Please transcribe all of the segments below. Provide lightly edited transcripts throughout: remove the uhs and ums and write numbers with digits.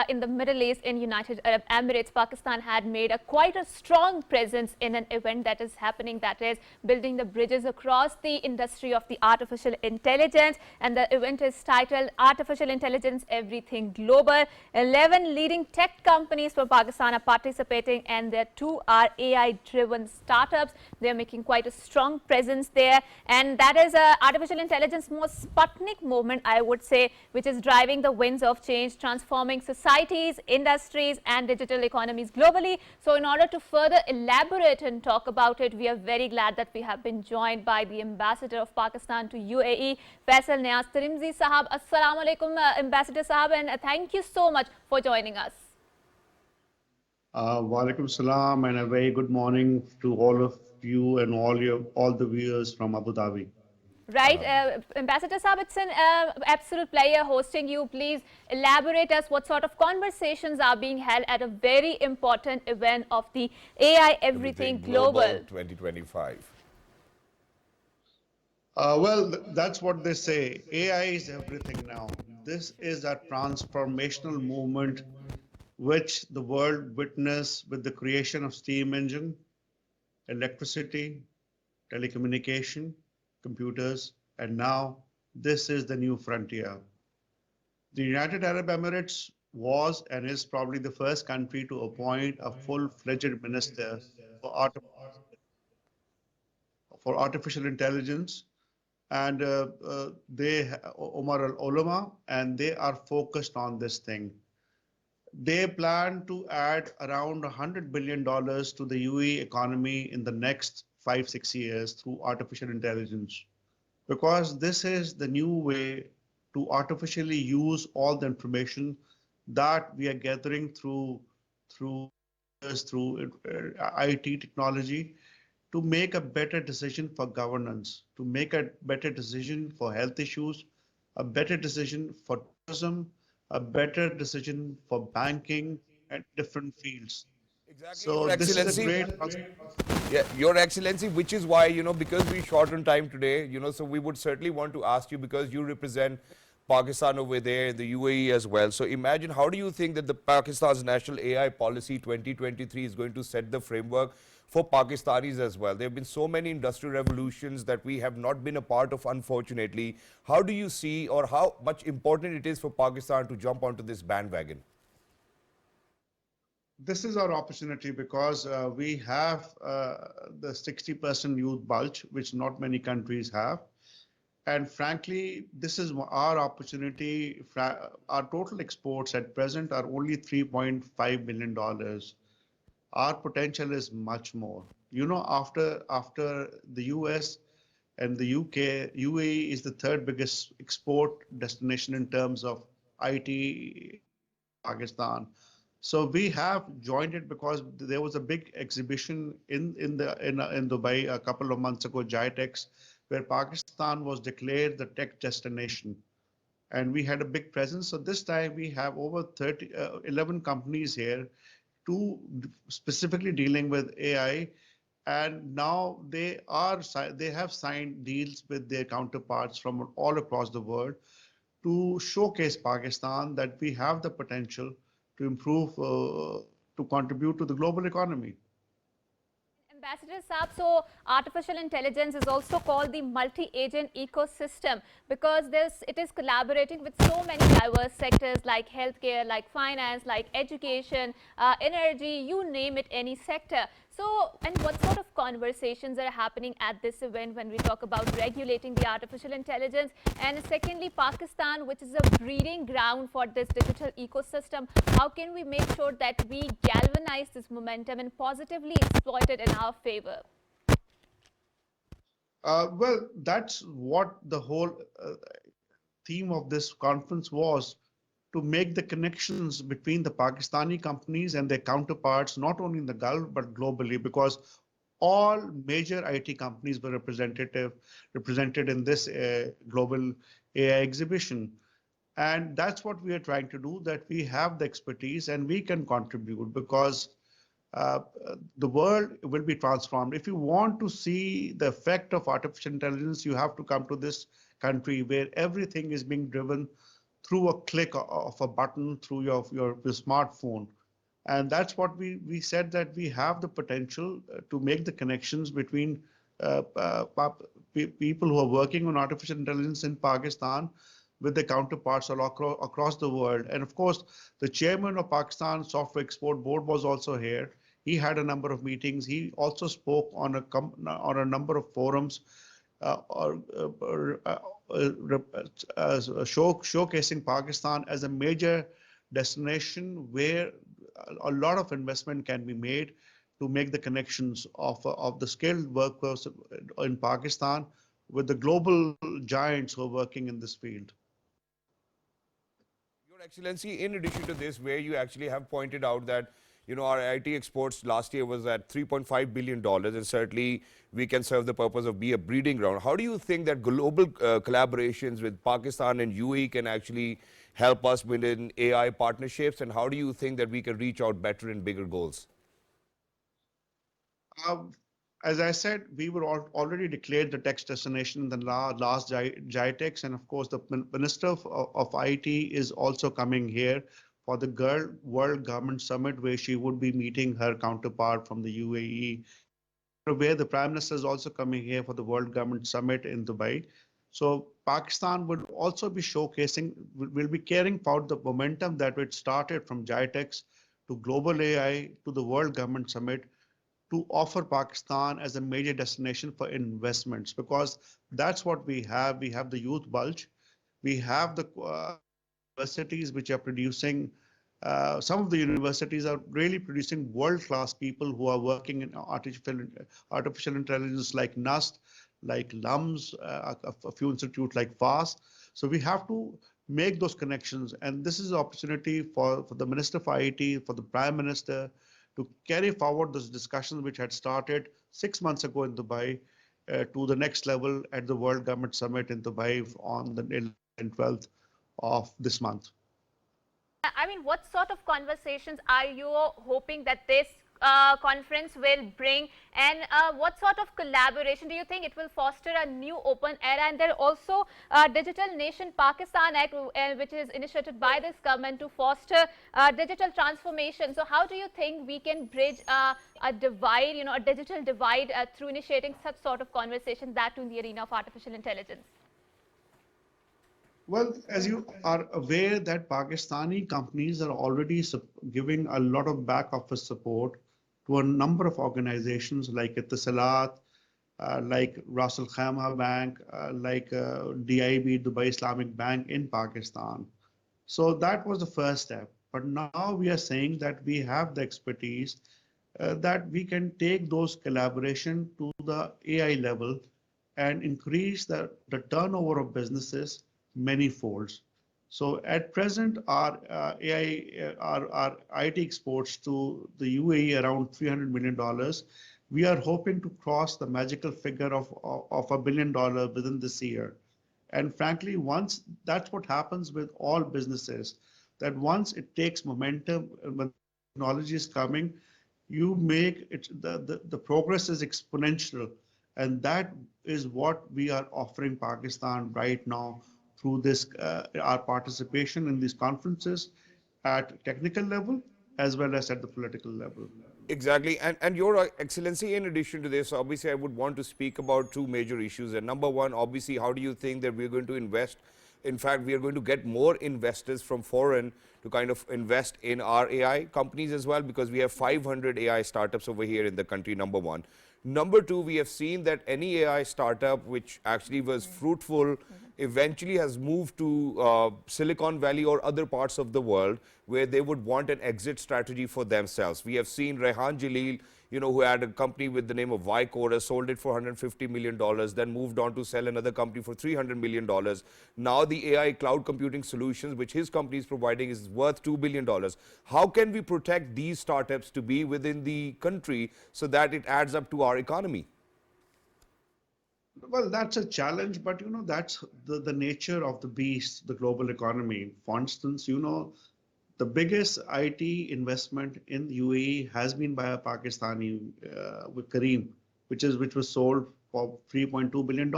in the Middle East, in United Arab Emirates, Pakistan had made quite a strong presence in an event that is happening, that is building the bridges across the industry of the artificial intelligence. And the event is titled Artificial Intelligence Everything Global. 11 leading tech companies from Pakistan are participating, and their two are AI-driven startups. They're making quite a strong presence there, and that is artificial intelligence most Sputnik movement, I would say, which is driving the winds of change, transforming societies, industries, and digital economies globally. So in order to further elaborate and talk about it, we are very glad that we have been joined by the ambassador of Pakistan to UAE, Faisal Niaz Tirmizi Sahab. Assalamu alaikum, Ambassador Sahab, and thank you so much for joining us. Walaikum salam, and a very good morning to all of you and all the viewers from Abu Dhabi. Right, Ambassador Sahab, it's an absolute pleasure hosting you. Please elaborate us what sort of conversations are being held at a very important event of the AI Everything Global 2025. Well, that's what they say. AI is everything now. This is a transformational movement which the world witnessed with the creation of steam engine, electricity, telecommunication, computers, and now this is the new frontier. The United Arab Emirates was and is probably the first country to appoint a full-fledged minister for artificial intelligence, and Omar al-Ulama, and they are focused on this thing. They plan to add around $100 billion to the UAE economy in the next 5-6 years through artificial intelligence, because this is the new way to artificially use all the information that we are gathering through IT technology to make a better decision for governance, to make a better decision for health issues, a better decision for tourism, a better decision for banking and different fields. Exactly, So Your this is a Excellency. great. Yeah, Your Excellency, which is why, because we short on time today, so we would certainly want to ask you, because you represent Pakistan over there, the UAE as well. So imagine, how do you think that the Pakistan's National AI Policy 2023 is going to set the framework for Pakistanis as well? There have been so many industrial revolutions that we have not been a part of, unfortunately. How do you see, or how much important it is for Pakistan to jump onto this bandwagon? This is our opportunity, because we have the 60% youth bulge, which not many countries have. And frankly, this is our opportunity. Our total exports at present are only $3.5 billion. Our potential is much more. After the US and the UK, UAE is the third biggest export destination in terms of IT, Pakistan. So we have joined it because there was a big exhibition in Dubai a couple of months ago, GITEX, where Pakistan was declared the tech destination, and we had a big presence. So this time we have over 11 companies here, two specifically dealing with AI, and now they have signed deals with their counterparts from all across the world to showcase Pakistan that we have the potential to improve, to contribute to the global economy. Ambassador Saab, so artificial intelligence is also called the multi-agent ecosystem, because it is collaborating with so many diverse sectors like healthcare, like finance, like education, energy, you name it, any sector. So, and what sort of conversations are happening at this event when we talk about regulating the artificial intelligence? And secondly, Pakistan, which is a breeding ground for this digital ecosystem, how can we make sure that we galvanize this momentum and positively exploit it in our favor? Well, that's what the whole theme of this conference was, to make the connections between the Pakistani companies and their counterparts, not only in the Gulf, but globally, because all major IT companies were represented in this global AI exhibition. And that's what we are trying to do, that we have the expertise and we can contribute, because the world will be transformed. If you want to see the effect of artificial intelligence, you have to come to this country where everything is being driven through a click of a button through your smartphone. And that's what we said, that we have the potential to make the connections between people who are working on artificial intelligence in Pakistan with their counterparts all across the world. And of course, the chairman of Pakistan Software Export Board was also here. He had a number of meetings. He also spoke on a number of forums, showcasing Pakistan as a major destination where a lot of investment can be made to make the connections of the skilled workforce in Pakistan with the global giants who are working in this field. Your Excellency, in addition to this, where you actually have pointed out that our IT exports last year was at $3.5 billion, and certainly we can serve the purpose of be a breeding ground. How do you think that global collaborations with Pakistan and UAE can actually help us within AI partnerships, and how do you think that we can reach out better in bigger goals? As I said, we were already declared the text destination in the last GITEX, and of course, the Minister of IT is also coming here for the World Government Summit, where she would be meeting her counterpart from the UAE, where the Prime Minister is also coming here for the World Government Summit in Dubai. So Pakistan will also be showcasing, will be carrying forward the momentum that it started from GITEX to Global AI to the World Government Summit, to offer Pakistan as a major destination for investments, because that's what we have. We have the youth bulge. We have the universities which are producing, some of the universities are really producing world-class people who are working in artificial intelligence, like NUST, like LUMS, a few institutes like FAST. So we have to make those connections. And this is an opportunity for the Minister for IT, for the Prime Minister, to carry forward those discussions which had started 6 months ago in Dubai to the next level at the World Government Summit in Dubai on the 11th and 12th of this month. I mean, what sort of conversations are you hoping that this conference will bring, and what sort of collaboration do you think it will foster a new open era? And there also Digital Nation Pakistan Act, which is initiated by this government to foster digital transformation. So how do you think we can bridge a divide, a digital divide through initiating such sort of conversation, that too in the arena of artificial intelligence? Well, as you are aware that Pakistani companies are already giving a lot of back office support to a number of organizations like Ittisalat, like Ras Al Khaimah Bank, like DIB, Dubai Islamic Bank in Pakistan. So that was the first step. But now we are saying that we have the expertise that we can take those collaboration to the AI level and increase the turnover of businesses many folds. So at present, our our IT exports to the UAE around $300 million. We are hoping to cross the magical figure of $1 billion within this year. And frankly, once that's what happens with all businesses, that once it takes momentum, when technology is coming, you make it, the progress is exponential. And that is what we are offering Pakistan right now through this, our participation in these conferences at technical level as well as at the political level. Exactly. And Your Excellency, in addition to this, obviously, I would want to speak about two major issues. And number one, obviously, how do you think that we're going to invest? In fact, we are going to get more investors from foreign to kind of invest in our AI companies as well, because we have 500 AI startups over here in the country, number one. Number two, we have seen that any AI startup which actually was fruitful eventually has moved to Silicon Valley or other parts of the world where they would want an exit strategy for themselves. We have seen Rehan Jalil, who had a company with the name of Vycora, sold it for $150 million, then moved on to sell another company for $300 million. Now the AI cloud computing solutions, which his company is providing, is worth $2 billion. How can we protect these startups to be within the country so that it adds up to our economy? Well, that's a challenge, but that's the nature of the beast, the global economy. For instance, the biggest IT investment in the UAE has been by a Pakistani, with Kareem, which was sold for $3.2 billion.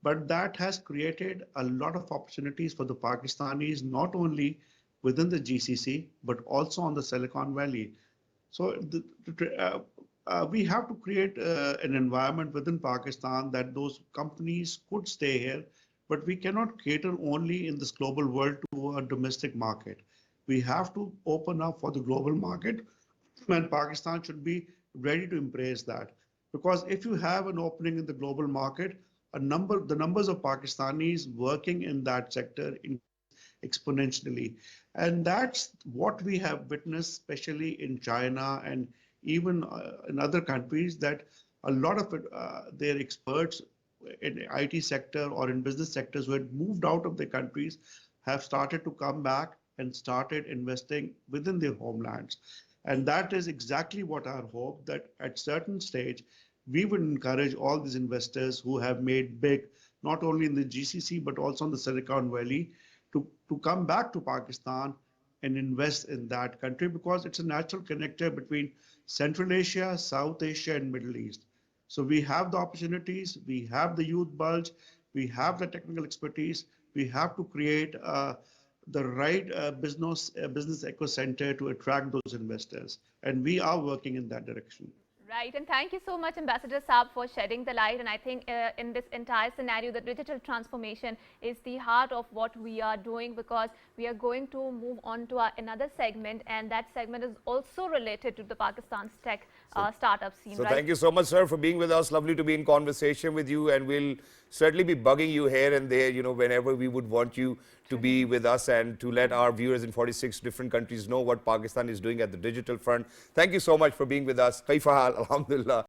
But that has created a lot of opportunities for the Pakistanis, not only within the GCC, but also on the Silicon Valley. So we have to create an environment within Pakistan that those companies could stay here, but we cannot cater only in this global world to a domestic market. We have to open up for the global market, and Pakistan should be ready to embrace that. Because if you have an opening in the global market, the numbers of Pakistanis working in that sector exponentially. And that's what we have witnessed, especially in China and even in other countries, that a lot of their experts in IT sector or in business sectors who had moved out of their countries have started to come back and started investing within their homelands. And that is exactly what our hope, that at certain stage, we would encourage all these investors who have made big, not only in the GCC, but also in the Silicon Valley, to come back to Pakistan and invest in that country, because it's a natural connector between Central Asia, South Asia, and Middle East. So we have the opportunities, we have the youth bulge, we have the technical expertise, we have to create the right business eco center to attract those investors. And we are working in that direction. Right, and thank you so much, Ambassador Saab, for shedding the light. And I think in this entire scenario, the digital transformation is the heart of what we are doing, because we are going to move on to another segment, and that segment is also related to the Pakistan's tech startup scene. So right? thank you so much, sir, for being with us. Lovely to be in conversation with you, and we'll certainly be bugging you here and there, whenever we would want you to be with us and to let our viewers in 46 different countries know what Pakistan is doing at the digital front. Thank you so much for being with us. Kaifa hal? Alhamdulillah.